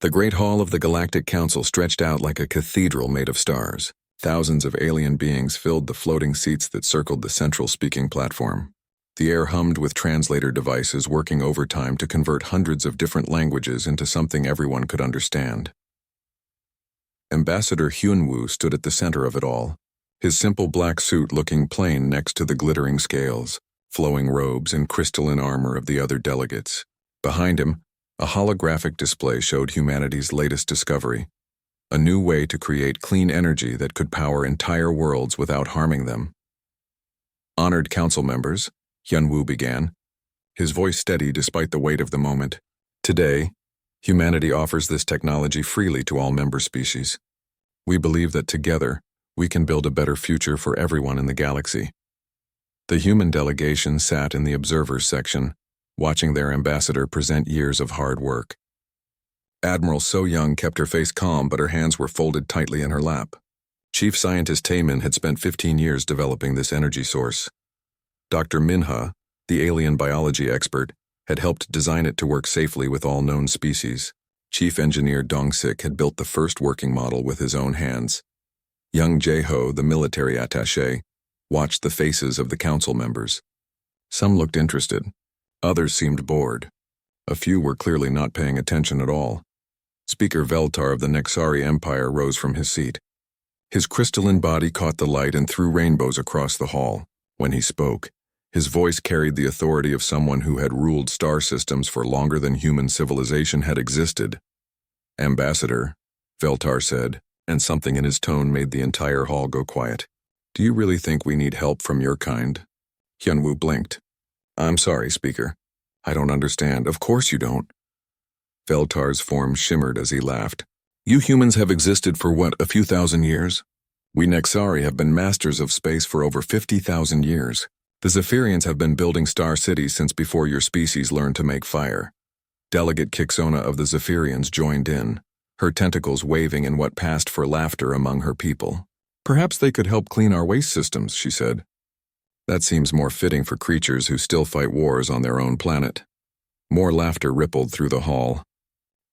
The Great Hall of the Galactic Council stretched out like a cathedral made of stars. Thousands of alien beings filled the floating seats that circled the central speaking platform. The air hummed with translator devices working overtime to convert hundreds of different languages into something everyone could understand. Ambassador Hyunwoo stood at the center of it all, his simple black suit looking plain next to the glittering scales, flowing robes, and crystalline armor of the other delegates. Behind him, a holographic display showed humanity's latest discovery, a new way to create clean energy that could power entire worlds without harming them. Honored council members, Hyunwoo began, his voice steady despite the weight of the moment. Today, humanity offers this technology freely to all member species. We believe that together, we can build a better future for everyone in the galaxy. The human delegation sat in the observers section, watching their ambassador present years of hard work. Admiral So Young kept her face calm, but her hands were folded tightly in her lap. Chief Scientist Taemin had spent 15 years developing this energy source. Dr. Minha, the alien biology expert, had helped design it to work safely with all known species. Chief Engineer Dong-sik had built the first working model with his own hands. Young Jae-ho, the military attaché, watched the faces of the council members. Some looked interested. Others seemed bored. A few were clearly not paying attention at all. Speaker Veltar of the Nexari Empire rose from his seat. His crystalline body caught the light and threw rainbows across the hall. When he spoke, his voice carried the authority of someone who had ruled star systems for longer than human civilization had existed. Ambassador, Veltar said, and something in his tone made the entire hall go quiet. Do you really think we need help from your kind? Hyunwoo blinked. I'm sorry, Speaker. I don't understand. Of course you don't. Veltar's form shimmered as he laughed. You humans have existed for what, a few thousand years? We Nexari have been masters of space for over 50,000 years. The Zephyrians have been building star cities since before your species learned to make fire. Delegate Kixona of the Zephyrians joined in, her tentacles waving in what passed for laughter among her people. Perhaps they could help clean our waste systems, she said. That seems more fitting for creatures who still fight wars on their own planet. More laughter rippled through the hall.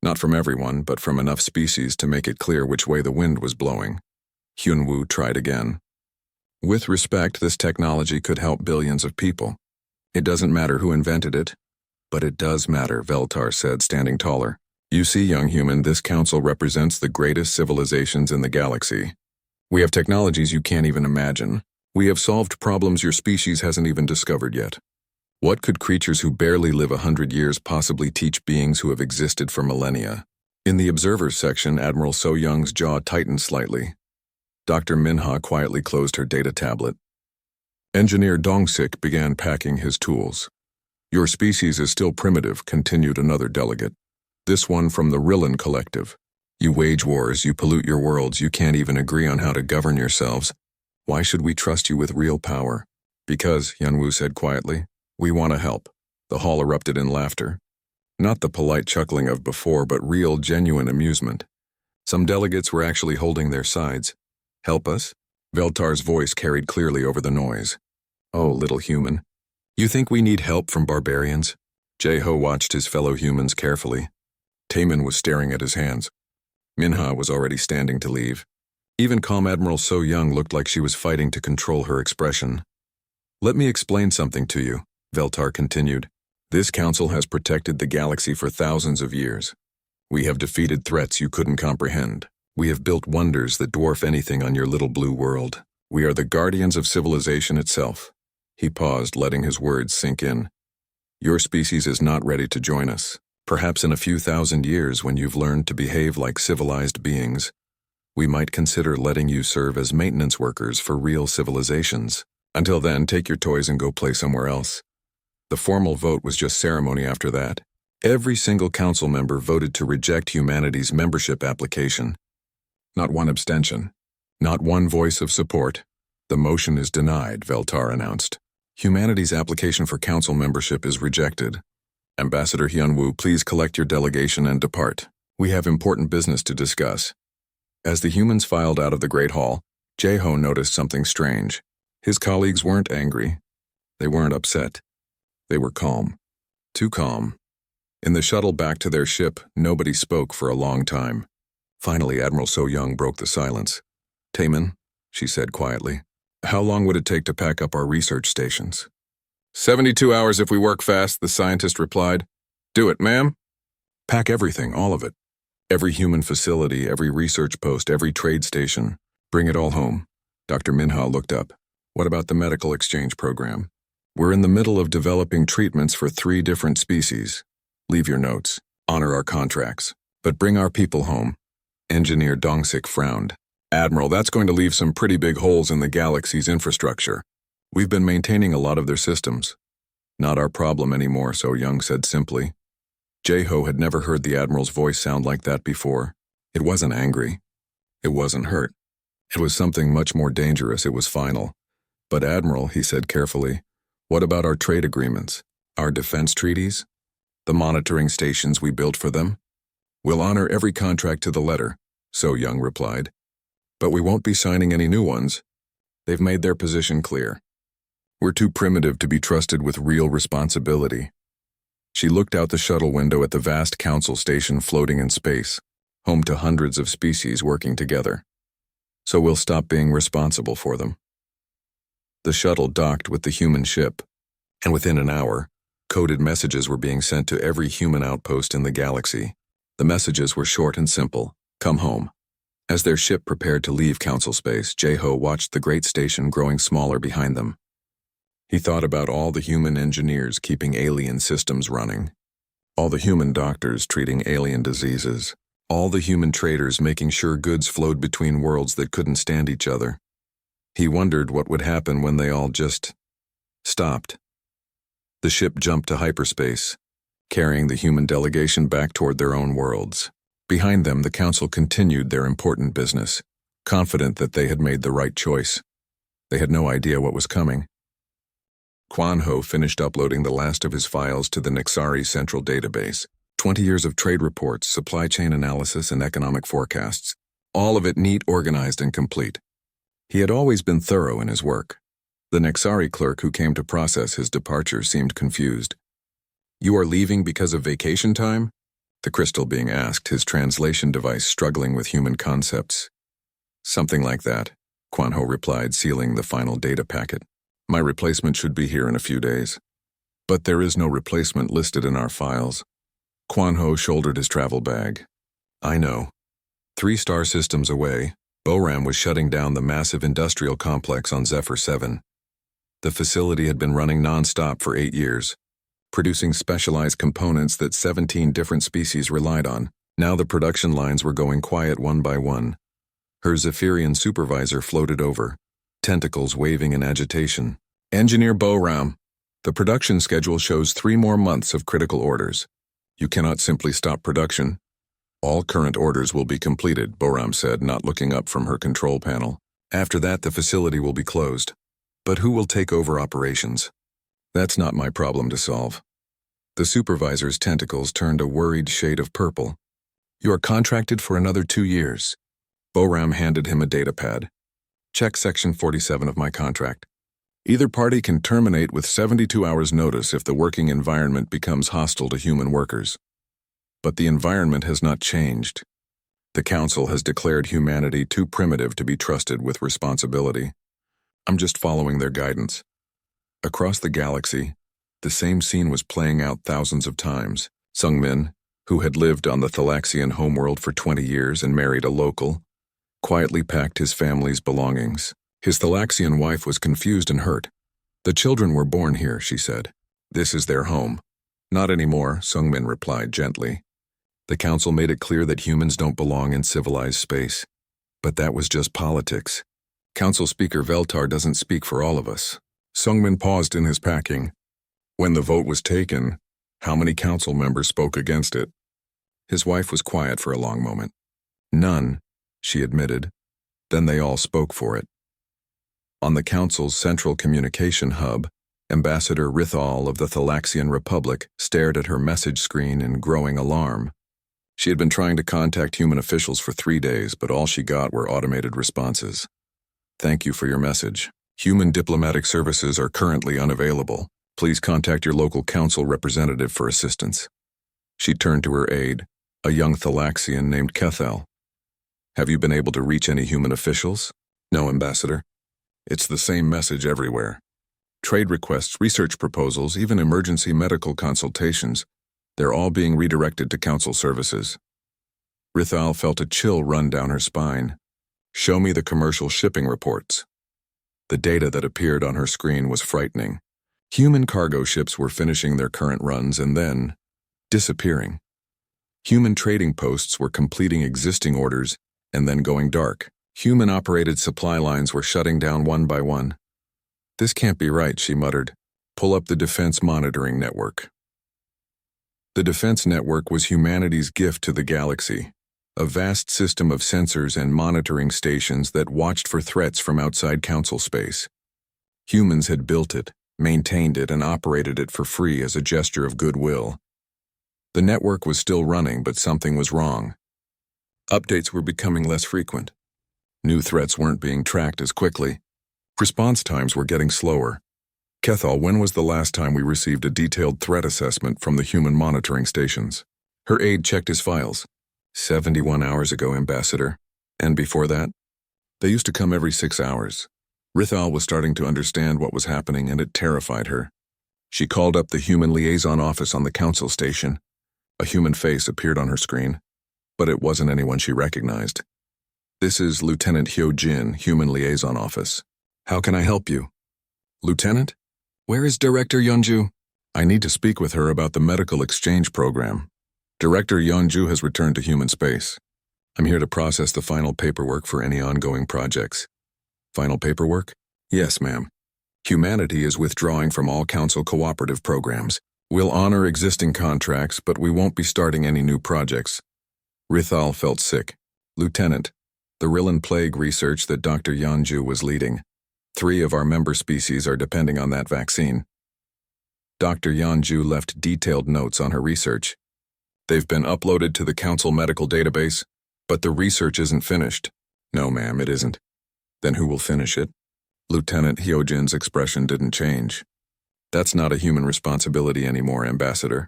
Not from everyone, but from enough species to make it clear which way the wind was blowing. Hyunwoo tried again. With respect, this technology could help billions of people. It doesn't matter who invented it. But it does matter, Veltar said, standing taller. You see, young human, this council represents the greatest civilizations in the galaxy. We have technologies you can't even imagine. We have solved problems your species hasn't even discovered yet. What could creatures who barely live 100 years possibly teach beings who have existed for millennia? In the observers section, Admiral So Young's jaw tightened slightly. Dr. Minha quietly closed her data tablet. Engineer Dong-sik began packing his tools. Your species is still primitive, continued another delegate. This one from the Rillan Collective. You wage wars, you pollute your worlds, you can't even agree on how to govern yourselves. Why should we trust you with real power? Because, Hyunwoo said quietly, we want to help. The hall erupted in laughter. Not the polite chuckling of before, but real, genuine amusement. Some delegates were actually holding their sides. Help us? Veltar's voice carried clearly over the noise. Oh, little human. You think we need help from barbarians? Jae-ho watched his fellow humans carefully. Taemin was staring at his hands. Minha was already standing to leave. Even calm Admiral So Young looked like she was fighting to control her expression. Let me explain something to you, Veltar continued. This council has protected the galaxy for thousands of years. We have defeated threats you couldn't comprehend. We have built wonders that dwarf anything on your little blue world. We are the guardians of civilization itself. He paused, letting his words sink in. Your species is not ready to join us. Perhaps in a few thousand years, when you've learned to behave like civilized beings, we might consider letting you serve as maintenance workers for real civilizations. Until then, take your toys and go play somewhere else. The formal vote was just ceremony after that. Every single council member voted to reject humanity's membership application. Not one abstention. Not one voice of support. The motion is denied, Veltar announced. Humanity's application for council membership is rejected. Ambassador Hyunwoo, please collect your delegation and depart. We have important business to discuss. As the humans filed out of the Great Hall, Jae-ho noticed something strange. His colleagues weren't angry. They weren't upset. They were calm. Too calm. In the shuttle back to their ship, nobody spoke for a long time. Finally, Admiral So Young broke the silence. "Taemin," she said quietly, "how long would it take to pack up our research stations?" 72 hours if we work fast," the scientist replied. "Do it, ma'am." "Pack everything, all of it. Every human facility, every research post, every trade station. Bring it all home." Dr. Minha looked up. "What about the medical exchange program?" "We're in the middle of developing treatments for 3 different species. Leave your notes. Honor our contracts. But bring our people home." Engineer Dongsik frowned. "Admiral, that's going to leave some pretty big holes in the galaxy's infrastructure. We've been maintaining a lot of their systems." "Not our problem anymore," So Young said simply. Jae-ho had never heard the Admiral's voice sound like that before. It wasn't angry. It wasn't hurt. It was something much more dangerous. It was final. "But Admiral," he said carefully, "what about our trade agreements? Our defense treaties? The monitoring stations we built for them?" "We'll honor every contract to the letter," So Young replied. "But we won't be signing any new ones. They've made their position clear. We're too primitive to be trusted with real responsibility." She looked out the shuttle window at the vast council station floating in space, home to hundreds of species working together. "So we'll stop being responsible for them." The shuttle docked with the human ship, and within an hour, coded messages were being sent to every human outpost in the galaxy. The messages were short and simple: "Come home." As their ship prepared to leave council space, Jae-ho watched the great station growing smaller behind them. He thought about all the human engineers keeping alien systems running, all the human doctors treating alien diseases, all the human traders making sure goods flowed between worlds that couldn't stand each other. He wondered what would happen when they all just stopped. The ship jumped to hyperspace, carrying the human delegation back toward their own worlds. Behind them, the council continued their important business, confident that they had made the right choice. They had no idea what was coming. Kwan Ho finished uploading the last of his files to the Nexari Central Database. 20 years of trade reports, supply chain analysis, and economic forecasts. All of it neat, organized, and complete. He had always been thorough in his work. The Nexari clerk who came to process his departure seemed confused. "You are leaving because of vacation time?" the crystal being asked, his translation device struggling with human concepts. "Something like that," Kwan Ho replied, sealing the final data packet. "My replacement should be here in a few days." "But there is no replacement listed in our files." Kwan Ho shouldered his travel bag. "I know." 3 star systems away, Boram was shutting down the massive industrial complex on Zephyr 7. The facility had been running non-stop for 8 years, producing specialized components that 17 different species relied on. Now the production lines were going quiet one by one. Her Zephyrian supervisor floated over, tentacles waving in agitation. "Engineer Boram, the production schedule shows 3 more months of critical orders. You cannot simply stop production." "All current orders will be completed," Boram said, not looking up from her control panel. "After that, the facility will be closed. But who will take over operations?" "That's not my problem to solve." The supervisor's tentacles turned a worried shade of purple. "You are contracted for another 2 years." Boram handed him a datapad. "Check section 47 of my contract. Either party can terminate with 72 hours notice if the working environment becomes hostile to human workers. But the environment has not changed. The Council has declared humanity too primitive to be trusted with responsibility. I'm just following their guidance." Across the galaxy, the same scene was playing out thousands of times. Sungmin, who had lived on the Thalaxian homeworld for 20 years and married a local, quietly packed his family's belongings. His Thalaxian wife was confused and hurt. "The children were born here," she said. "This is their home." "Not anymore," Sungmin replied gently. "The Council made it clear that humans don't belong in civilized space. But that was just politics. Council Speaker Veltar doesn't speak for all of us." Sungmin paused in his packing. "When the vote was taken, how many council members spoke against it?" His wife was quiet for a long moment. "None," she admitted. Then they all spoke for it. On the Council's central communication hub, Ambassador Rithal of the Thalaxian Republic stared at her message screen in growing alarm. She had been trying to contact human officials for 3 days, but all she got were automated responses. "Thank you for your message. Human diplomatic services are currently unavailable. Please contact your local council representative for assistance." She turned to her aide, a young Thalaxian named Kethel. "Have you been able to reach any human officials?" "No, Ambassador. It's the same message everywhere. Trade requests, research proposals, even emergency medical consultations. They're all being redirected to Council services." Rithal felt a chill run down her spine. "Show me the commercial shipping reports." The data that appeared on her screen was frightening. Human cargo ships were finishing their current runs and then disappearing. Human trading posts were completing existing orders and then going dark. Human-operated supply lines were shutting down one by one. "This can't be right," she muttered. "Pull up the Defense Monitoring Network." The Defense Network was humanity's gift to the galaxy, a vast system of sensors and monitoring stations that watched for threats from outside Council space. Humans had built it, maintained it, and operated it for free as a gesture of goodwill. The network was still running, but something was wrong. Updates were becoming less frequent. New threats weren't being tracked as quickly. Response times were getting slower. "Kethal, when was the last time we received a detailed threat assessment from the human monitoring stations?" Her aide checked his files. 71 hours ago, Ambassador. And before that? They used to come every 6 hours. Rithal was starting to understand what was happening, and it terrified her. She called up the Human Liaison Office on the Council station. A human face appeared on her screen, but it wasn't anyone she recognized. "This is Lieutenant Hyo Jin, Human Liaison Office. How can I help you?" "Lieutenant? Where is Director Yeonju?" "I need to speak with her about the medical exchange program. Director Yeonju has returned to human space. I'm here to process the final paperwork for any ongoing projects." "Final paperwork?" "Yes, ma'am. Humanity is withdrawing from all Council cooperative programs. We'll honor existing contracts, but we won't be starting any new projects." Rithal felt sick. "Lieutenant, the Rillan plague research that Dr. Yeonju was leading. 3 of our member species are depending on that vaccine." Dr. Yeonju left detailed notes on her research. "They've been uploaded to the Council medical database, but the research isn't finished." "No, ma'am, it isn't." "Then who will finish it?" Lieutenant Hyojin's expression didn't change. "That's not a human responsibility anymore, Ambassador."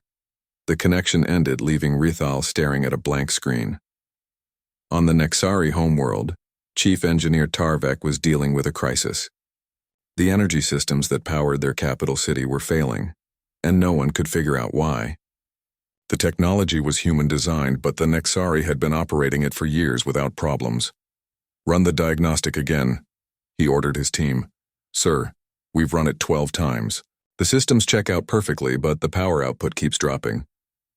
The connection ended, leaving Rithal staring at a blank screen. On the Nexari homeworld, Chief Engineer Tarvek was dealing with a crisis. The energy systems that powered their capital city were failing, and no one could figure out why. The technology was human-designed, but the Nexari had been operating it for years without problems. "Run the diagnostic again," he ordered his team. "Sir, we've run it 12 times. The systems check out perfectly, but the power output keeps dropping."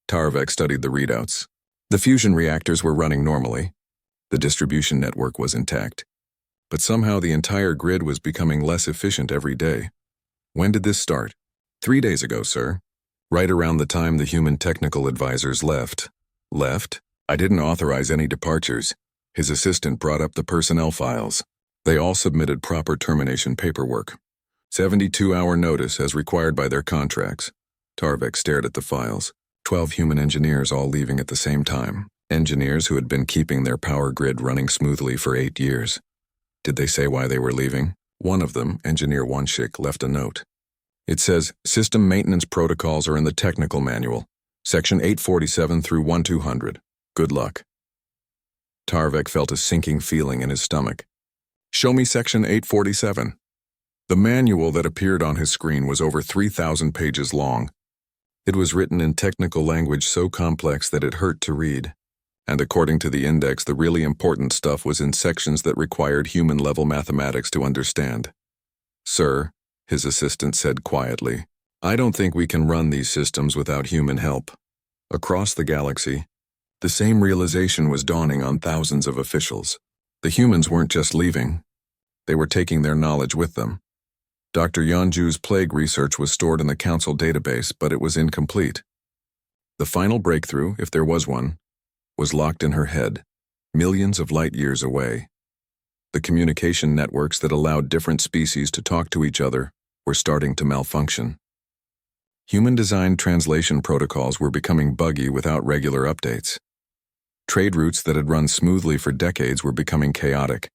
Tarvek studied the readouts. The fusion reactors were running normally. The distribution network was intact. But somehow the entire grid was becoming less efficient every day. "When did this start?" 3 days ago, sir. Right around the time the human technical advisors left." "Left? I didn't authorize any departures." His assistant brought up the personnel files. They all submitted proper termination paperwork. 72-hour notice as required by their contracts. Tarvek stared at the files. 12 human engineers all leaving at the same time. Engineers who had been keeping their power grid running smoothly for 8 years. Did they say why they were leaving? One of them, Engineer Wonshik, left a note. It says, "System maintenance protocols are in the technical manual. Section 847 through 1200. Good luck." Tarvek felt a sinking feeling in his stomach. "Show me Section 847. The manual that appeared on his screen was over 3,000 pages long. It was written in technical language so complex that it hurt to read. And according to the index, the really important stuff was in sections that required human-level mathematics to understand. "Sir," his assistant said quietly, "I don't think we can run these systems without human help." Across the galaxy, the same realization was dawning on thousands of officials. The humans weren't just leaving. They were taking their knowledge with them. Dr. Yeonju's plague research was stored in the Council database, but it was incomplete. The final breakthrough, if there was one, was locked in her head, millions of light years away. The communication networks that allowed different species to talk to each other were starting to malfunction. Human-designed translation protocols were becoming buggy without regular updates. Trade routes that had run smoothly for decades were becoming chaotic.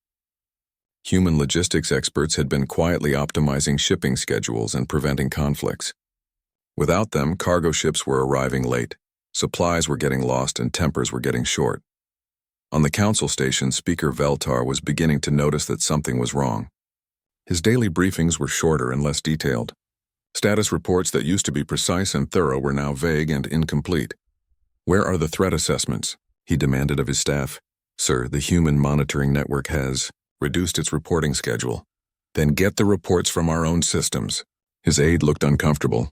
Human logistics experts had been quietly optimizing shipping schedules and preventing conflicts. Without them, cargo ships were arriving late, Supplies were getting lost and tempers were getting short. On the council station, Speaker Veltar was beginning to notice that something was wrong. His daily briefings were shorter and less detailed. Status reports that used to be precise and thorough were now vague and incomplete. "Where are the threat assessments?" he demanded of his staff. "Sir, the Human Monitoring Network has reduced its reporting schedule." "Then get the reports from our own systems." His aide looked uncomfortable.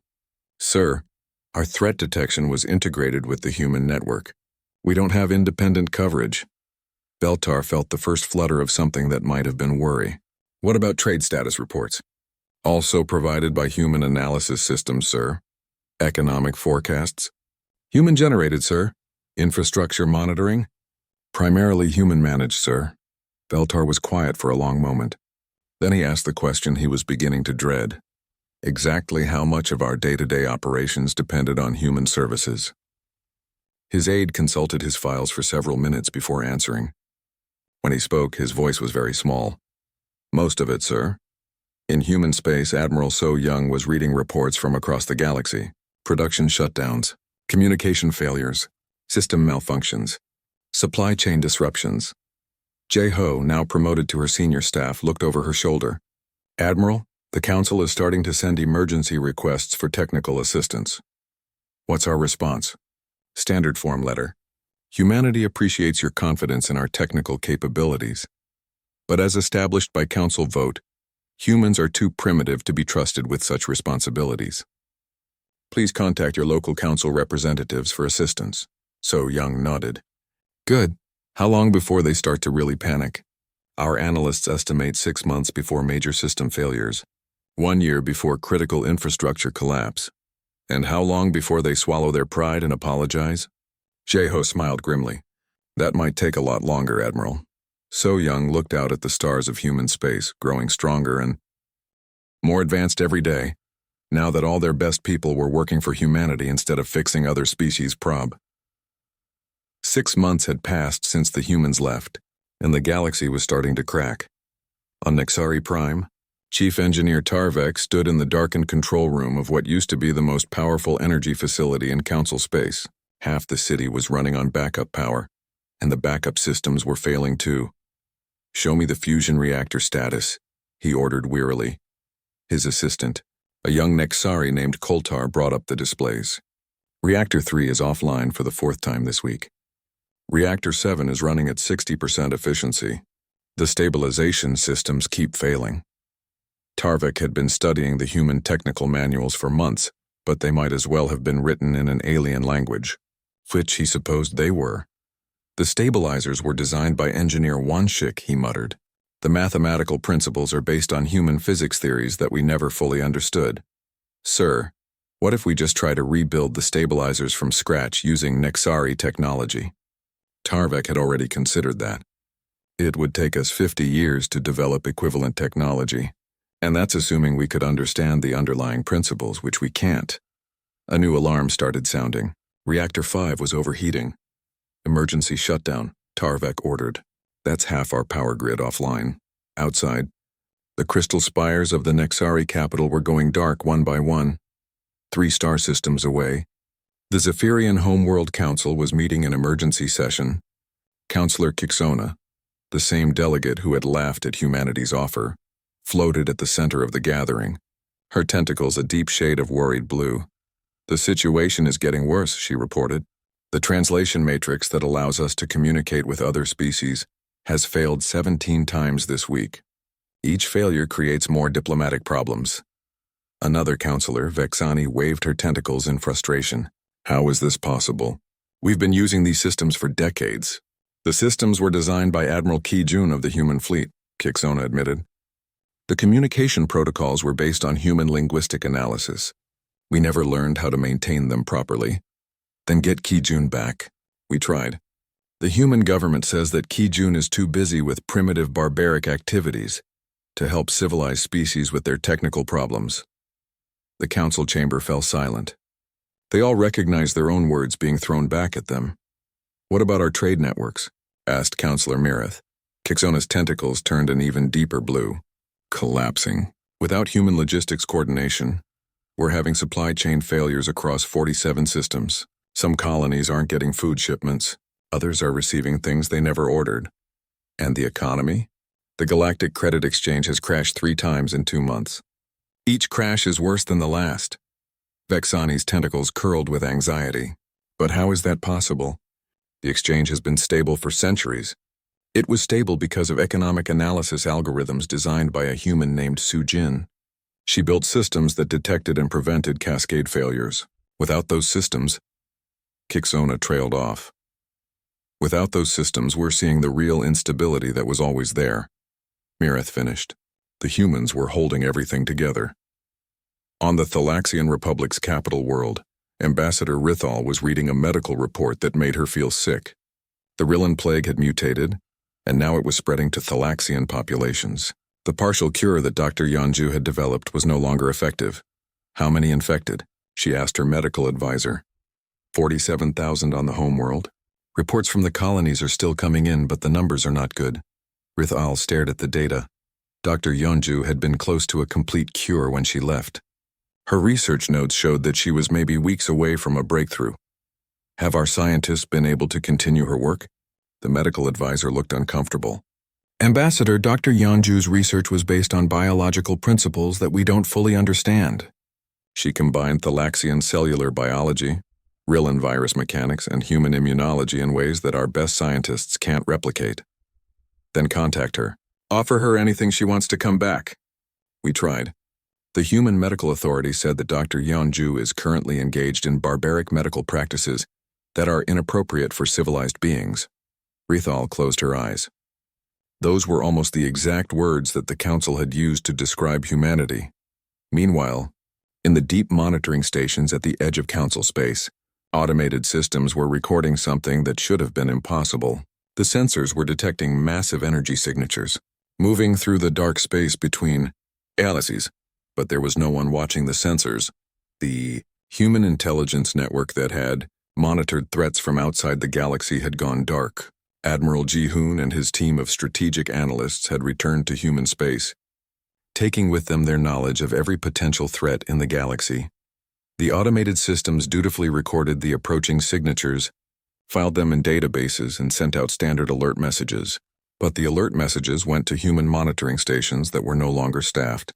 "Sir, our threat detection was integrated with the human network. We don't have independent coverage." Veltar felt the first flutter of something that might have been worry. "What about trade status reports?" "Also provided by human analysis systems, sir." "Economic forecasts?" "Human-generated, sir." "Infrastructure monitoring?" "Primarily human-managed, sir." Veltar was quiet for a long moment. Then he asked the question he was beginning to dread. Exactly how much of our day-to-day operations depended on human services? His aide consulted his files for several minutes before answering. When he spoke, his voice was very small. "Most of it, sir." In human space, Admiral So Young was reading reports from across the galaxy. Production shutdowns, communication failures, system malfunctions, supply chain disruptions. Jae-ho, now promoted to her senior staff, looked over her shoulder. "Admiral, the Council is starting to send emergency requests for technical assistance." "What's our response?" "Standard form letter. Humanity appreciates your confidence in our technical capabilities. But as established by Council vote, humans are too primitive to be trusted with such responsibilities. Please contact your local council representatives for assistance." So Young nodded. "Good. How long before they start to really panic?" "Our analysts estimate 6 months before major system failures, 1 year before critical infrastructure collapse." "And how long before they swallow their pride and apologize?" Jae-ho smiled grimly. "That might take a lot longer, Admiral." So Young looked out at the stars of human space, growing stronger and more advanced every day, now that all their best people were working for humanity instead of fixing other species' prob. 6 months had passed since the humans left, and the galaxy was starting to crack. On Nexari Prime, Chief Engineer Tarvek stood in the darkened control room of what used to be the most powerful energy facility in Council space. Half the city was running on backup power, and the backup systems were failing too. "Show me the fusion reactor status," he ordered wearily. His assistant, a young Nexari named Koltar, brought up the displays. "Reactor 3 is offline for the 4th time this week. Reactor 7 is running at 60% efficiency. The stabilization systems keep failing." Tarvik had been studying the human technical manuals for months, but they might as well have been written in an alien language, which he supposed they were. "The stabilizers were designed by engineer Wanshik," he muttered. "The mathematical principles are based on human physics theories that we never fully understood. Sir, what if we just try to rebuild the stabilizers from scratch using Nexari technology?" Tarvek had already considered that. It would take us 50 years to develop equivalent technology, and that's assuming we could understand the underlying principles, which we can't. A new alarm started sounding. Reactor 5 was overheating. "Emergency shutdown," Tarvek ordered. "That's half our power grid offline." Outside, the crystal spires of the Nexari capital were going dark one by one. 3 star systems away, the Zephyrian Homeworld Council was meeting in emergency session. Councillor Kixona, the same delegate who had laughed at humanity's offer, floated at the center of the gathering, her tentacles a deep shade of worried blue. "The situation is getting worse," she reported. "The translation matrix that allows us to communicate with other species has failed 17 times this week. Each failure creates more diplomatic problems." Another counselor, Vexani, waved her tentacles in frustration. "How is this possible? We've been using these systems for decades." "The systems were designed by Admiral Ki-jun of the human fleet," Kixona admitted. "The communication protocols were based on human linguistic analysis. We never learned how to maintain them properly." "Then get Ki-jun back." "We tried. The human government says that Ki-jun is too busy with primitive barbaric activities to help civilized species with their technical problems." The council chamber fell silent. They all recognized their own words being thrown back at them. "What about our trade networks?" asked Councillor Mirith. Kixona's tentacles turned an even deeper blue. "Collapsing. Without human logistics coordination, we're having supply chain failures across 47 systems. Some colonies aren't getting food shipments, others are receiving things they never ordered. And the economy? The Galactic Credit Exchange has crashed 3 times in 2 months. Each crash is worse than the last. Vexani's tentacles curled with anxiety. But how is that possible? The exchange has been stable for centuries. It was stable because of economic analysis algorithms designed by a human named Sujin. She built systems that detected and prevented cascade failures. Without those systems, Kixona trailed off. Without those systems, we're seeing the real instability that was always there. Mireth finished. The humans were holding everything together. On the Thalaxian Republic's capital world, Ambassador Rithal was reading a medical report that made her feel sick. The Rillan plague had mutated, and now it was spreading to Thalaxian populations. The partial cure that Dr. Yanju had developed was no longer effective. How many infected? She asked her medical advisor. 47,000 on the homeworld. Reports from the colonies are still coming in, but the numbers are not good. Rithal stared at the data. Dr. Yanju had been close to a complete cure when she left. Her research notes showed that she was maybe weeks away from a breakthrough. Have our scientists been able to continue her work? The medical advisor looked uncomfortable. Ambassador, Dr. Yanju's research was based on biological principles that we don't fully understand. She combined Thalaxian cellular biology, Rillan virus mechanics, and human immunology in ways that our best scientists can't replicate. Then contact her. Offer her anything she wants to come back. We tried. The Human Medical Authority said that Dr. Yanju is currently engaged in barbaric medical practices that are inappropriate for civilized beings. Rithal closed her eyes. Those were almost the exact words that the Council had used to describe humanity. Meanwhile, in the deep monitoring stations at the edge of Council space, automated systems were recording something that should have been impossible. The sensors were detecting massive energy signatures, moving through the dark space between galaxies, but there was no one watching the sensors. The human intelligence network that had monitored threats from outside the galaxy had gone dark. Admiral Ji-hoon and his team of strategic analysts had returned to human space, taking with them their knowledge of every potential threat in the galaxy. The automated systems dutifully recorded the approaching signatures, filed them in databases, and sent out standard alert messages. But the alert messages went to human monitoring stations that were no longer staffed.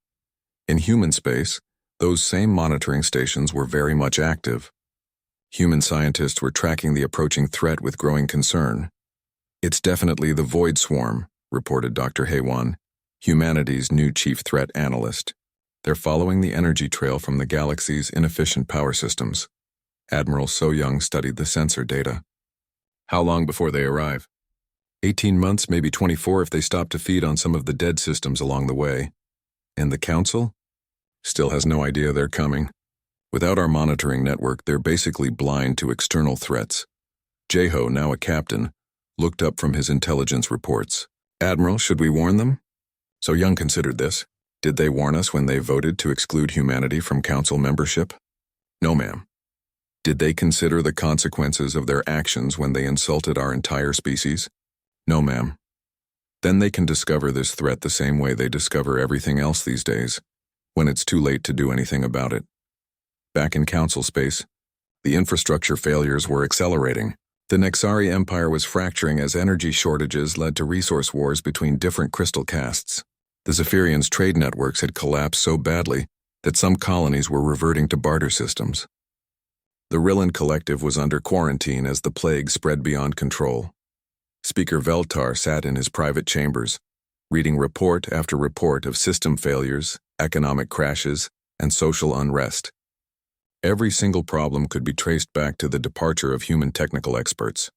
In human space, those same monitoring stations were very much active. Human scientists were tracking the approaching threat with growing concern. It's definitely the Void Swarm, reported Dr. Haywan, humanity's new chief threat analyst. They're following the energy trail from the galaxy's inefficient power systems. Admiral So-young studied the sensor data. How long before they arrive? 18 months, maybe 24 if they stop to feed on some of the dead systems along the way. And the Council? Still has no idea they're coming. Without our monitoring network, they're basically blind to external threats. Jeho, now a captain, looked up from his intelligence reports. Admiral, should we warn them? So-young considered this. Did they warn us when they voted to exclude humanity from Council membership? No, ma'am. Did they consider the consequences of their actions when they insulted our entire species? No, ma'am. Then they can discover this threat the same way they discover everything else these days, when it's too late to do anything about it. Back in Council space, the infrastructure failures were accelerating. The Nexari Empire was fracturing as energy shortages led to resource wars between different crystal castes. The Zephyrians' trade networks had collapsed so badly that some colonies were reverting to barter systems. The Rillan Collective was under quarantine as the plague spread beyond control. Speaker Veltar sat in his private chambers, reading report after report of system failures, economic crashes, and social unrest. Every single problem could be traced back to the departure of human technical experts.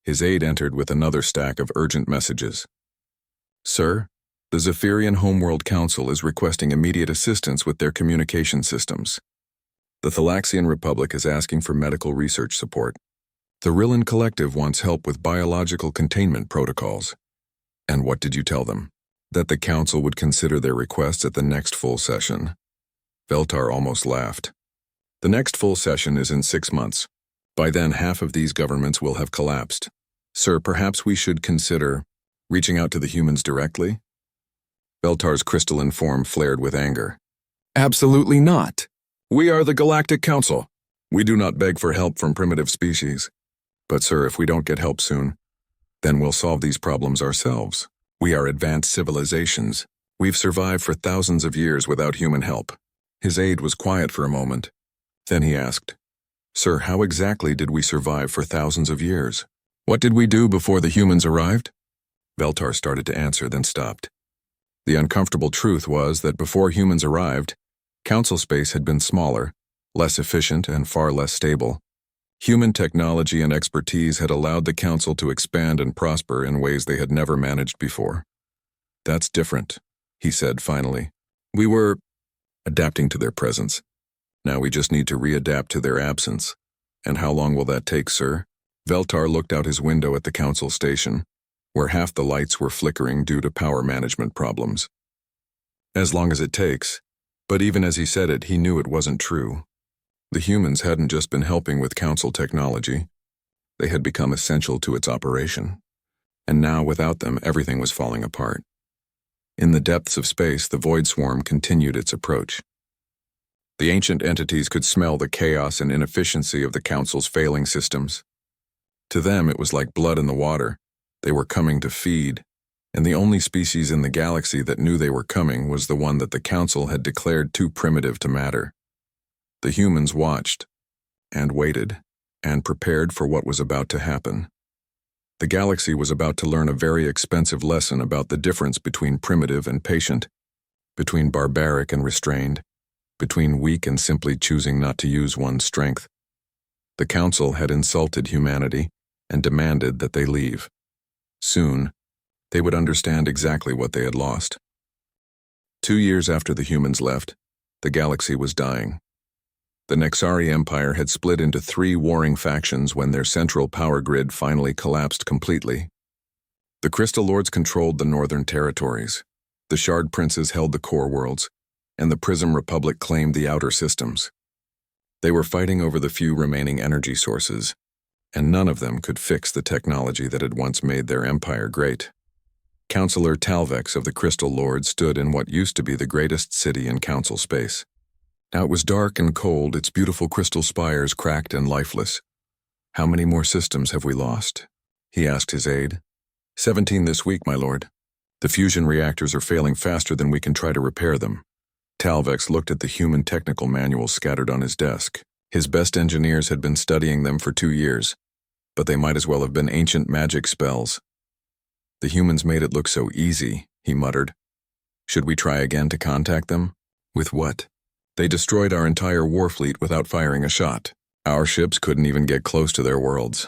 His aide entered with another stack of urgent messages. Sir, the Zephyrian Homeworld Council is requesting immediate assistance with their communication systems. The Thalaxian Republic is asking for medical research support. The Rillan Collective wants help with biological containment protocols. And what did you tell them? That the Council would consider their requests at the next full session. Veltar almost laughed. The next full session is in 6 months. By then, half of these governments will have collapsed. Sir, perhaps we should consider reaching out to the humans directly? Veltar's crystalline form flared with anger. Absolutely not. We are the Galactic Council. We do not beg for help from primitive species. But sir, if we don't get help soon, then we'll solve these problems ourselves. We are advanced civilizations. We've survived for thousands of years without human help. His aide was quiet for a moment. Then he asked, Sir, how exactly did we survive for thousands of years? What did we do before the humans arrived? Veltar started to answer, then stopped. The uncomfortable truth was that before humans arrived, council space had been smaller, less efficient, and far less stable. Human technology and expertise had allowed the council to expand and prosper in ways they had never managed before. That's different, he said finally. We were adapting to their presence. Now we just need to readapt to their absence. And how long will that take, sir? Veltar looked out his window at the council station, where half the lights were flickering due to power management problems. As long as it takes. But even as he said it, he knew it wasn't true. The humans hadn't just been helping with council technology. They had become essential to its operation. And now, without them, everything was falling apart. In the depths of space, the Void Swarm continued its approach. The ancient entities could smell the chaos and inefficiency of the council's failing systems. To them, it was like blood in the water. They were coming to feed, and the only species in the galaxy that knew they were coming was the one that the council had declared too primitive to matter. The humans watched, and waited, and prepared for what was about to happen. The galaxy was about to learn a very expensive lesson about the difference between primitive and patient, between barbaric and restrained, between weak and simply choosing not to use one's strength. The council had insulted humanity and demanded that they leave. Soon, they would understand exactly what they had lost. 2 years after the humans left, the galaxy was dying. The Nexari Empire had split into 3 warring factions when their central power grid finally collapsed completely. The Crystal Lords controlled the northern territories, the Shard Princes held the core worlds, and the Prism Republic claimed the outer systems. They were fighting over the few remaining energy sources, and none of them could fix the technology that had once made their empire great. Councillor Talvex of the Crystal Lords stood in what used to be the greatest city in council space. Now it was dark and cold, its beautiful crystal spires cracked and lifeless. How many more systems have we lost? He asked his aide. 17 this week, my lord. The fusion reactors are failing faster than we can try to repair them. Talvex looked at the human technical manuals scattered on his desk. His best engineers had been studying them for 2 years, but they might as well have been ancient magic spells. The humans made it look so easy, he muttered. Should we try again to contact them? With what? They destroyed our entire war fleet without firing a shot. Our ships couldn't even get close to their worlds.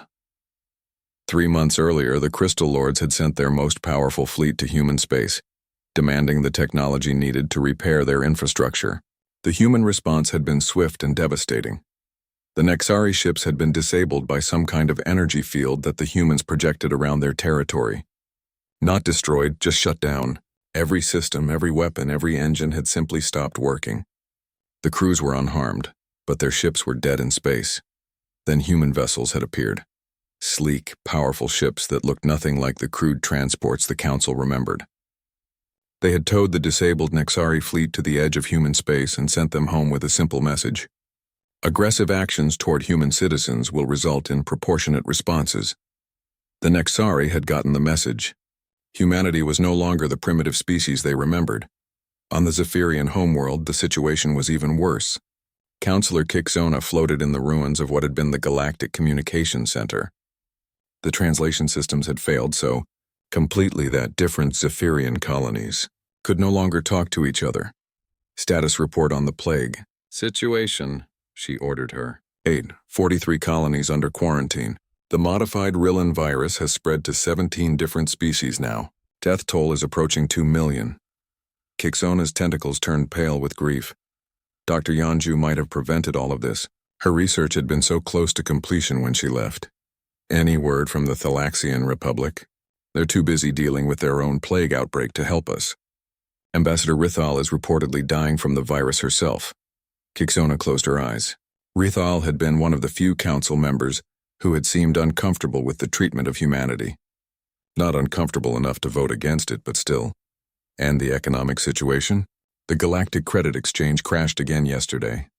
3 months earlier, the Crystal Lords had sent their most powerful fleet to human space, demanding the technology needed to repair their infrastructure. The human response had been swift and devastating. The Nexari ships had been disabled by some kind of energy field that the humans projected around their territory. Not destroyed, just shut down. Every system, every weapon, every engine had simply stopped working. The crews were unharmed, but their ships were dead in space. Then human vessels had appeared. Sleek, powerful ships that looked nothing like the crude transports the Council remembered. They had towed the disabled Nexari fleet to the edge of human space and sent them home with a simple message. Aggressive actions toward human citizens will result in proportionate responses. The Nexari had gotten the message. Humanity was no longer the primitive species they remembered. On the Zephyrian homeworld, the situation was even worse. Counselor Kixona floated in the ruins of what had been the Galactic Communications Center. The translation systems had failed so completely that different Zephyrian colonies could no longer talk to each other. Status report on the plague. Situation, she ordered her. 43 colonies under quarantine. The modified Rillan virus has spread to 17 different species now. Death toll is approaching 2 million. Kixona's tentacles turned pale with grief. Dr. Yanju might have prevented all of this. Her research had been so close to completion when she left. Any word from the Thalaxian Republic? They're too busy dealing with their own plague outbreak to help us. Ambassador Rithal is reportedly dying from the virus herself. Kixona closed her eyes. Rithal had been one of the few council members who had seemed uncomfortable with the treatment of humanity. Not uncomfortable enough to vote against it, but still. And the economic situation? The Galactic Credit Exchange crashed again yesterday.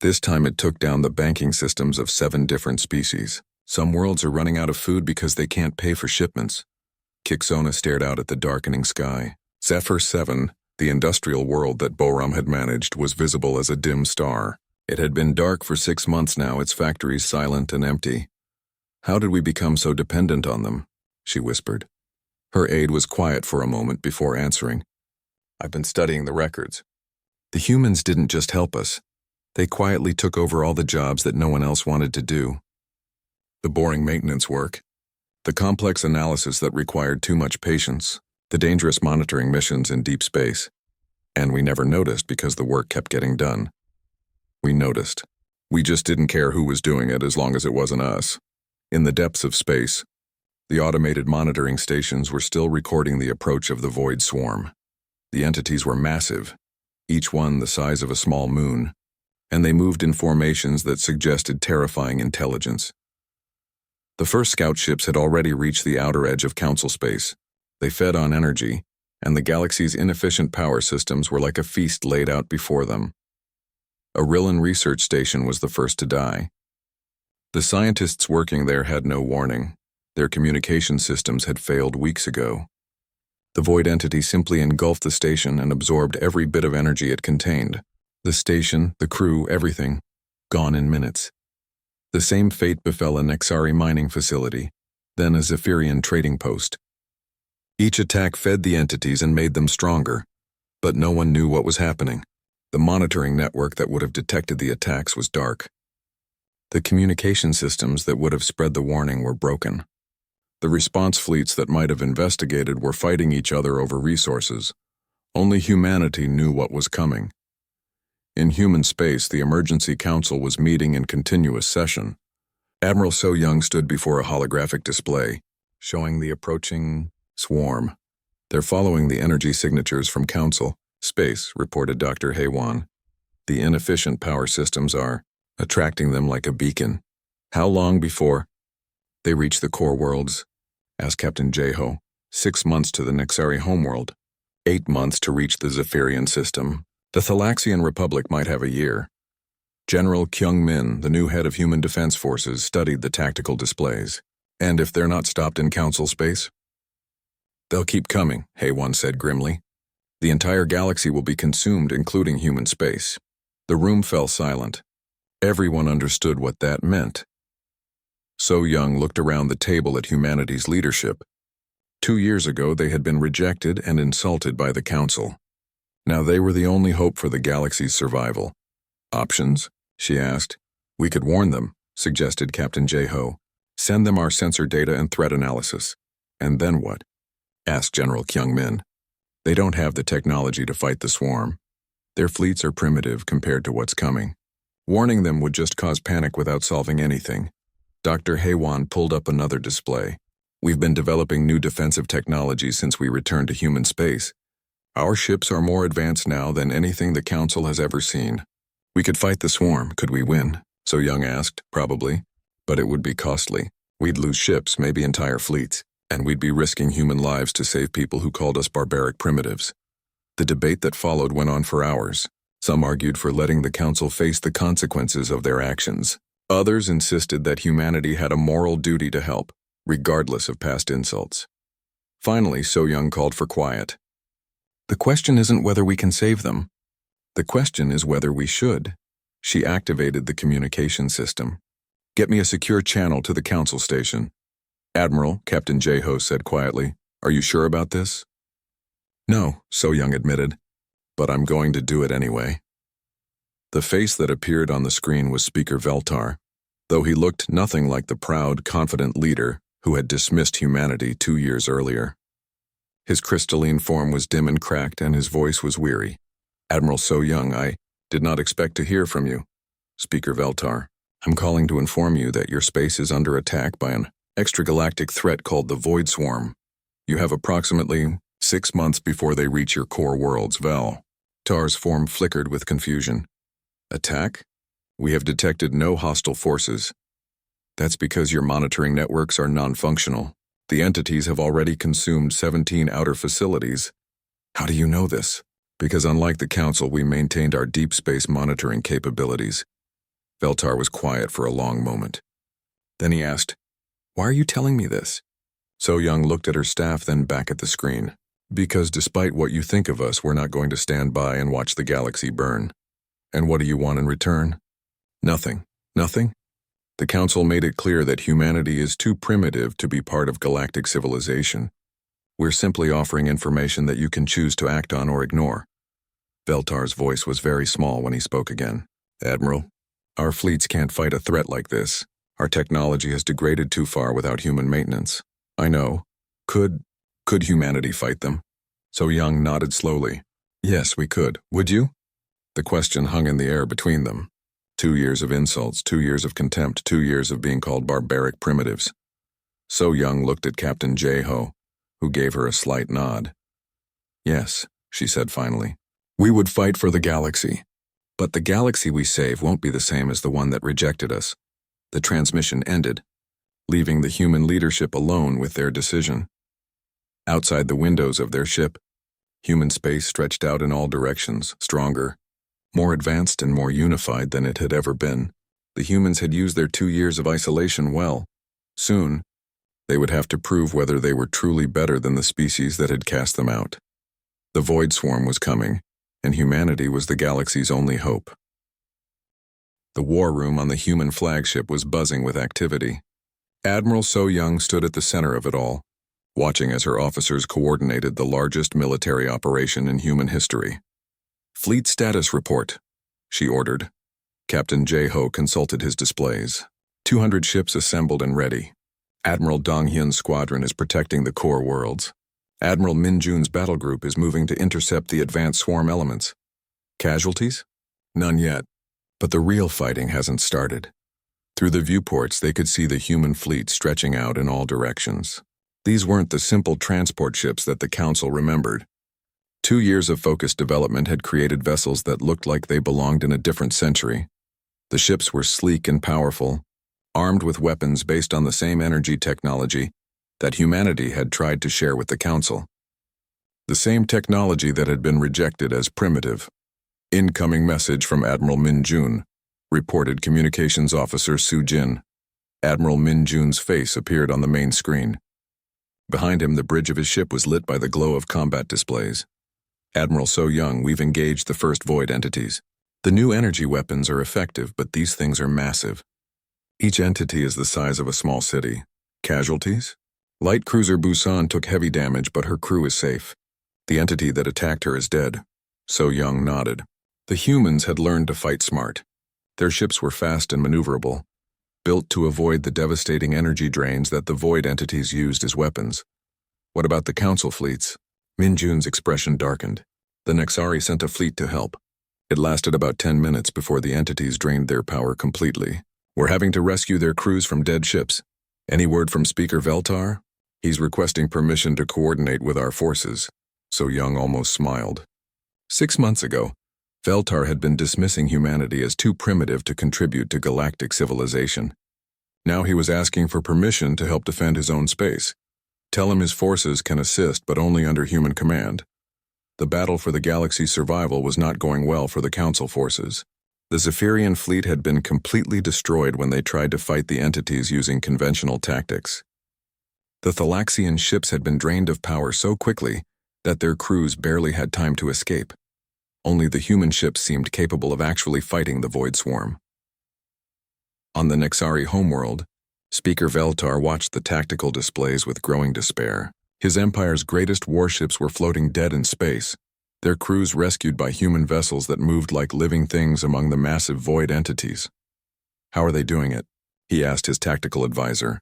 This time it took down the banking systems of 7 different species. Some worlds are running out of food because they can't pay for shipments. Kixona stared out at the darkening sky. Zephyr 7, the industrial world that Boram had managed, was visible as a dim star. It had been dark for 6 months now, its factories silent and empty. How did we become so dependent on them? She whispered. Her aide was quiet for a moment before answering. I've been studying the records. The humans didn't just help us. They quietly took over all the jobs that no one else wanted to do. The boring maintenance work, the complex analysis that required too much patience, the dangerous monitoring missions in deep space. And we never noticed because the work kept getting done. We noticed. We just didn't care who was doing it as long as it wasn't us. In the depths of space, the automated monitoring stations were still recording the approach of the void swarm. The entities were massive, each one the size of a small moon, and they moved in formations that suggested terrifying intelligence. The first scout ships had already reached the outer edge of Council space. They fed on energy, and the galaxy's inefficient power systems were like a feast laid out before them. A Rillan research station was the first to die. The scientists working there had no warning. Their communication systems had failed weeks ago. The void entity simply engulfed the station and absorbed every bit of energy it contained. The station, the crew, everything, gone in minutes. The same fate befell a Nexari mining facility, then a Zephyrian trading post. Each attack fed the entities and made them stronger, but no one knew what was happening. The monitoring network that would have detected the attacks was dark. The communication systems that would have spread the warning were broken. The response fleets that might have investigated were fighting each other over resources. Only humanity knew what was coming. In human space, the Emergency Council was meeting in continuous session. Admiral So Young stood before a holographic display, showing the approaching swarm. They're following the energy signatures from Council space, reported Dr. Haywan. The inefficient power systems are attracting them like a beacon. How long before they reach the core worlds? Asked Captain Jeho. 6 months to the Nexari homeworld. 8 months to reach the Zephyrian system. The Thalaxian Republic might have a year. General Kyung Min, the new head of Human Defense Forces, studied the tactical displays. And if they're not stopped in Council space? They'll keep coming, Haywan said grimly. The entire galaxy will be consumed, including human space. The room fell silent. Everyone understood what that meant. So Young looked around the table at humanity's leadership. 2 years ago, they had been rejected and insulted by the Council. Now they were the only hope for the galaxy's survival. Options? She asked. We could warn them, suggested Captain Jeho. Send them our sensor data and threat analysis. And then what? Asked General Kyung Min. They don't have the technology to fight the swarm. Their fleets are primitive compared to what's coming. Warning them would just cause panic without solving anything. Dr. Haywan pulled up another display. We've been developing new defensive technology since we returned to human space. Our ships are more advanced now than anything the Council has ever seen. We could fight the swarm, could we win? So Young asked, probably. But it would be costly. We'd lose ships, maybe entire fleets, and we'd be risking human lives to save people who called us barbaric primitives. The debate that followed went on for hours. Some argued for letting the Council face the consequences of their actions. Others insisted that humanity had a moral duty to help, regardless of past insults. Finally, So Young called for quiet. The question isn't whether we can save them. The question is whether we should. She activated the communication system. Get me a secure channel to the Council station. Admiral, Captain Jeho said quietly, are you sure about this? No, So Young admitted, but I'm going to do it anyway. The face that appeared on the screen was Speaker Veltar, though he looked nothing like the proud, confident leader who had dismissed humanity 2 years earlier. His crystalline form was dim and cracked, and his voice was weary. Admiral So Young, I did not expect to hear from you. Speaker Veltar, I'm calling to inform you that your space is under attack by an extragalactic threat called the Void Swarm. You have approximately 6 months before they reach your core worlds, Vel. Tar's form flickered with confusion. Attack? We have detected no hostile forces. That's because your monitoring networks are non-functional. The entities have already consumed 17 outer facilities. How do you know this? Because unlike the Council, we maintained our deep space monitoring capabilities. Veltar was quiet for a long moment. Then he asked, "Why are you telling me this?" So Young looked at her staff, then back at the screen. "Because despite what you think of us, we're not going to stand by and watch the galaxy burn. And what do you want in return? Nothing. Nothing? The Council made it clear that humanity is too primitive to be part of galactic civilization. We're simply offering information that you can choose to act on or ignore." Veltar's voice was very small when he spoke again. "Admiral, our fleets can't fight a threat like this. Our technology has degraded too far without human maintenance." "I know. Could humanity fight them?" So Young nodded slowly. "Yes, we could. Would you?" The question hung in the air between them. 2 years of insults, 2 years of contempt, 2 years of being called barbaric primitives. So Young looked at Captain J-Ho, who gave her a slight nod. "Yes," she said finally. "We would fight for the galaxy. But the galaxy we save won't be the same as the one that rejected us." The transmission ended, leaving the human leadership alone with their decision. Outside the windows of their ship, human space stretched out in all directions, stronger, more advanced and more unified than it had ever been. The humans had used their 2 years of isolation well. Soon, they would have to prove whether they were truly better than the species that had cast them out. The Void Swarm was coming, and humanity was the galaxy's only hope. The war room on the human flagship was buzzing with activity. Admiral So Young stood at the center of it all, watching as her officers coordinated the largest military operation in human history. "Fleet status report," she ordered. Captain J-Ho consulted his displays. 200 ships assembled and ready. Admiral Dong Hyun's squadron is protecting the core worlds. Admiral Min Jun's battle group is moving to intercept the advanced swarm elements. Casualties? None yet. But the real fighting hasn't started. Through the viewports, they could see the human fleet stretching out in all directions. These weren't the simple transport ships that the Council remembered. 2 years of focused development had created vessels that looked like they belonged in a different century. The ships were sleek and powerful, armed with weapons based on the same energy technology that humanity had tried to share with the Council. The same technology that had been rejected as primitive. "Incoming message from Admiral Min Jun," reported Communications Officer Su Jin. Admiral Min Jun's face appeared on the main screen. Behind him, the bridge of his ship was lit by the glow of combat displays. "Admiral So Young, we've engaged the first void entities. The new energy weapons are effective, but these things are massive. Each entity is the size of a small city. Casualties? Light cruiser Busan took heavy damage, but her crew is safe. The entity that attacked her is dead." So Young nodded. The humans had learned to fight smart. Their ships were fast and maneuverable, built to avoid the devastating energy drains that the void entities used as weapons. "What about the Council fleets?" Min Jun's expression darkened. "The Nexari sent a fleet to help. It lasted about 10 minutes before the entities drained their power completely. We're having to rescue their crews from dead ships. Any word from Speaker Veltar? He's requesting permission to coordinate with our forces." So Young almost smiled. 6 months ago, Veltar had been dismissing humanity as too primitive to contribute to galactic civilization. Now he was asking for permission to help defend his own space. Tell him his forces can assist, but only under human command. The battle for the galaxy's survival was not going well for the Council forces. The Zephyrian fleet had been completely destroyed when they tried to fight the entities using conventional tactics. The Thalaxian ships had been drained of power so quickly that their crews barely had time to escape. Only the human ships seemed capable of actually fighting the Void Swarm. On the Nexari homeworld, Speaker Veltar watched the tactical displays with growing despair. His empire's greatest warships were floating dead in space, their crews rescued by human vessels that moved like living things among the massive void entities. "How are they doing it?" he asked his tactical advisor.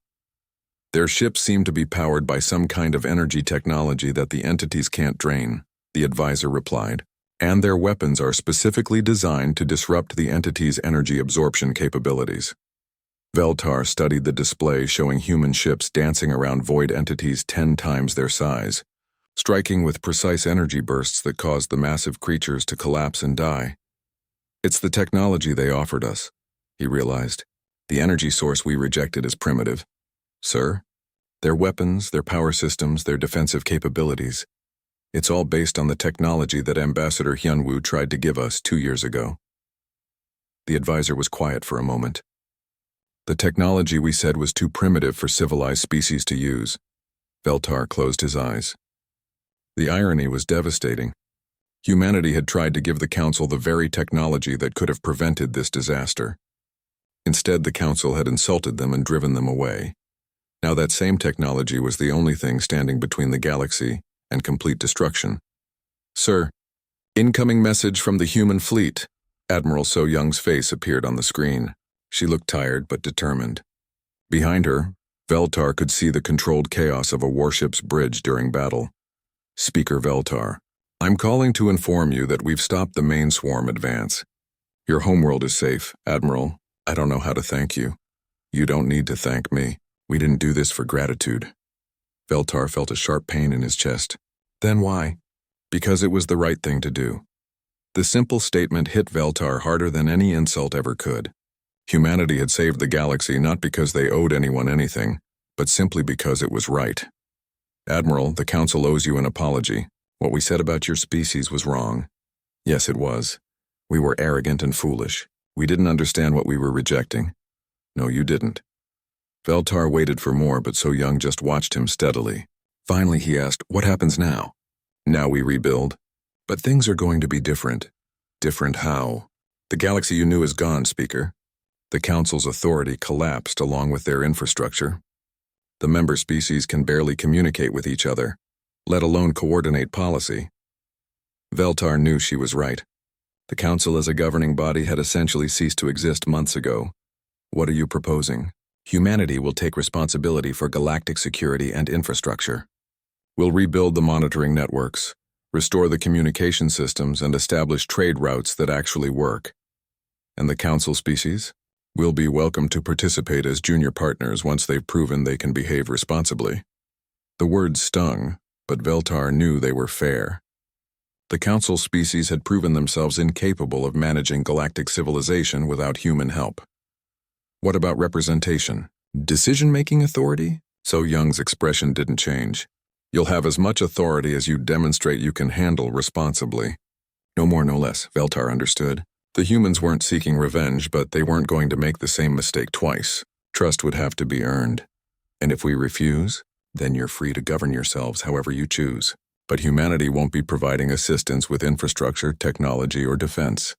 "Their ships seem to be powered by some kind of energy technology that the entities can't drain," the advisor replied. "And their weapons are specifically designed to disrupt the entity's energy absorption capabilities." Veltar studied the display showing human ships dancing around void entities 10 times their size, striking with precise energy bursts that caused the massive creatures to collapse and die. "It's the technology they offered us," he realized. "The energy source we rejected as primitive. Sir, their weapons, their power systems, their defensive capabilities. It's all based on the technology that Ambassador Hyunwoo tried to give us 2 years ago." The advisor was quiet for a moment. The technology we said was too primitive for civilized species to use. Veltar closed his eyes. The irony was devastating. Humanity had tried to give the Council the very technology that could have prevented this disaster. Instead, the Council had insulted them and driven them away. Now that same technology was the only thing standing between the galaxy and complete destruction. "Sir, incoming message from the human fleet." Admiral So Young's face appeared on the screen. She looked tired but determined. Behind her, Veltar could see the controlled chaos of a warship's bridge during battle. Speaker Veltar, "I'm calling to inform you that we've stopped the main swarm advance. Your homeworld is safe, Admiral. I don't know how to thank you. You don't need to thank me. We didn't do this for gratitude." Veltar felt a sharp pain in his chest. Then why? Because it was the right thing to do. The simple statement hit Veltar harder than any insult ever could. Humanity had saved the galaxy not because they owed anyone anything, but simply because it was right. "Admiral, the Council owes you an apology. What we said about your species was wrong." "Yes, it was. We were arrogant and foolish. We didn't understand what we were rejecting." "No, you didn't." Veltar waited for more, but So Young just watched him steadily. Finally, he asked, "What happens now?" "Now we rebuild. But things are going to be different." "Different how?" "The galaxy you knew is gone, Speaker. The Council's authority collapsed along with their infrastructure. The member species can barely communicate with each other, let alone coordinate policy." Veltar knew she was right. The Council as a governing body had essentially ceased to exist months ago. "What are you proposing?" "Humanity will take responsibility for galactic security and infrastructure. We'll rebuild the monitoring networks, restore the communication systems, and establish trade routes that actually work." "And the Council species?" "Will be welcome to participate as junior partners once they've proven they can behave responsibly." The words stung, but Veltar knew they were fair. The Council species had proven themselves incapable of managing galactic civilization without human help. "What about representation? Decision-making authority?" So Young's expression didn't change. "You'll have as much authority as you demonstrate you can handle responsibly." No more, no less, Veltar understood. The humans weren't seeking revenge, but they weren't going to make the same mistake twice. Trust would have to be earned. "And if we refuse, then you're free to govern yourselves however you choose. But humanity won't be providing assistance with infrastructure, technology, or defense."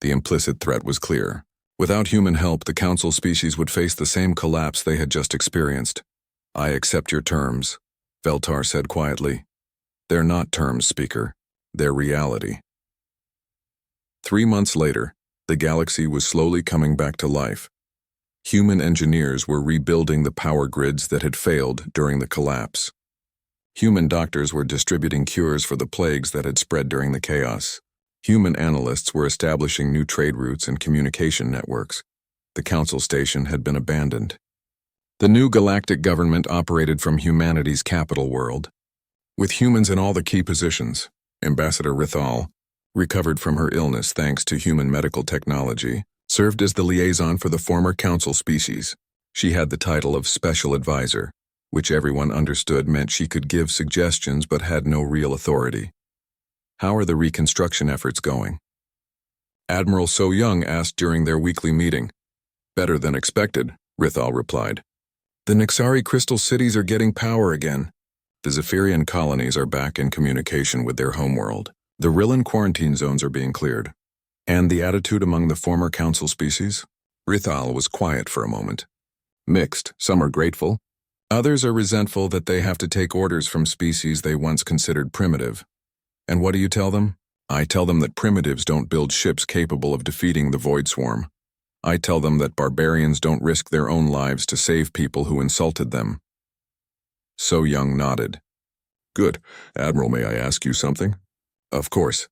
The implicit threat was clear. Without human help, the Council species would face the same collapse they had just experienced. "I accept your terms," Veltar said quietly. "They're not terms, Speaker. They're reality." 3 months later, the galaxy was slowly coming back to life. Human engineers were rebuilding the power grids that had failed during the collapse. Human doctors were distributing cures for the plagues that had spread during the chaos. Human analysts were establishing new trade routes and communication networks. The Council station had been abandoned. The new galactic government operated from humanity's capital world. With humans in all the key positions, Ambassador Rithal, recovered from her illness thanks to human medical technology, served as the liaison for the former Council species. She had the title of Special Advisor, which everyone understood meant she could give suggestions but had no real authority. "How are the reconstruction efforts going?" Admiral So Young asked during their weekly meeting. "Better than expected," Rithal replied. "The Nixari crystal cities are getting power again. The Zephyrian colonies are back in communication with their homeworld. The Rillan quarantine zones are being cleared." "And the attitude among the former Council species?" Rithal was quiet for a moment. "Mixed. Some are grateful. Others are resentful that they have to take orders from species they once considered primitive." "And what do you tell them?" "I tell them that primitives don't build ships capable of defeating the Void Swarm. I tell them that barbarians don't risk their own lives to save people who insulted them." So Young nodded. "Good. Admiral, may I ask you something?" "Of course.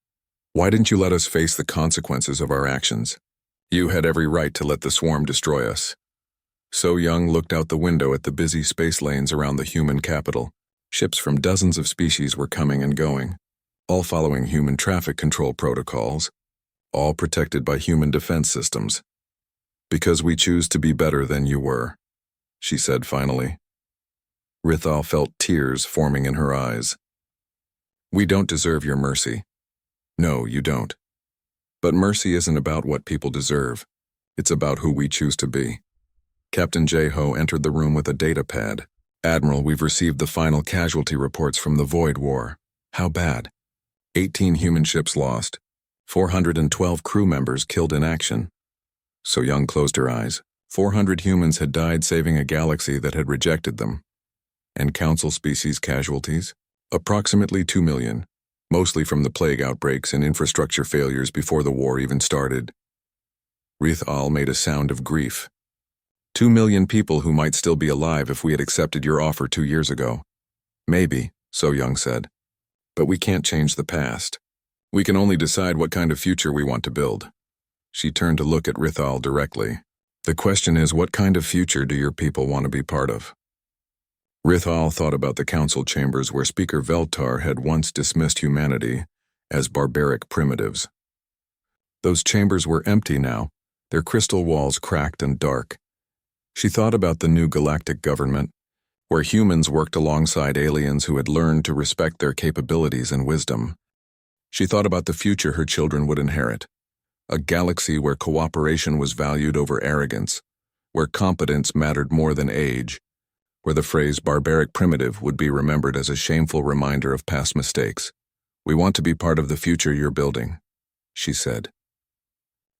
Why didn't you let us face the consequences of our actions? You had every right to let the swarm destroy us." So Young looked out the window at the busy space lanes around the human capital. Ships from dozens of species were coming and going, all following human traffic control protocols, all protected by human defense systems. "Because we choose to be better than you were," she said finally. Rithal felt tears forming in her eyes. "We don't deserve your mercy." "No, you don't. But mercy isn't about what people deserve. It's about who we choose to be. Captain J-Ho entered the room with a data pad. Admiral, we've received the final casualty reports from the Void War. How bad? 18 human ships lost. 412 crew members killed in action. So Young closed her eyes. 400 humans had died saving a galaxy that had rejected them. And council species casualties? Approximately 2 million, mostly from the plague outbreaks and infrastructure failures before the war even started. Rithal made a sound of grief. 2 million people who might still be alive if we had accepted your offer 2 years ago. Maybe, So Young said. But we can't change the past. We can only decide what kind of future we want to build. She turned to look at Rithal directly. The question is, what kind of future do your people want to be part of? Rithal thought about the council chambers where Speaker Veltar had once dismissed humanity as barbaric primitives. Those chambers were empty now, their crystal walls cracked and dark. She thought about the new galactic government, where humans worked alongside aliens who had learned to respect their capabilities and wisdom. She thought about the future her children would inherit, a galaxy where cooperation was valued over arrogance, where competence mattered more than age, where the phrase barbaric primitive would be remembered as a shameful reminder of past mistakes. We want to be part of the future you're building, she said.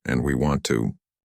And we want to,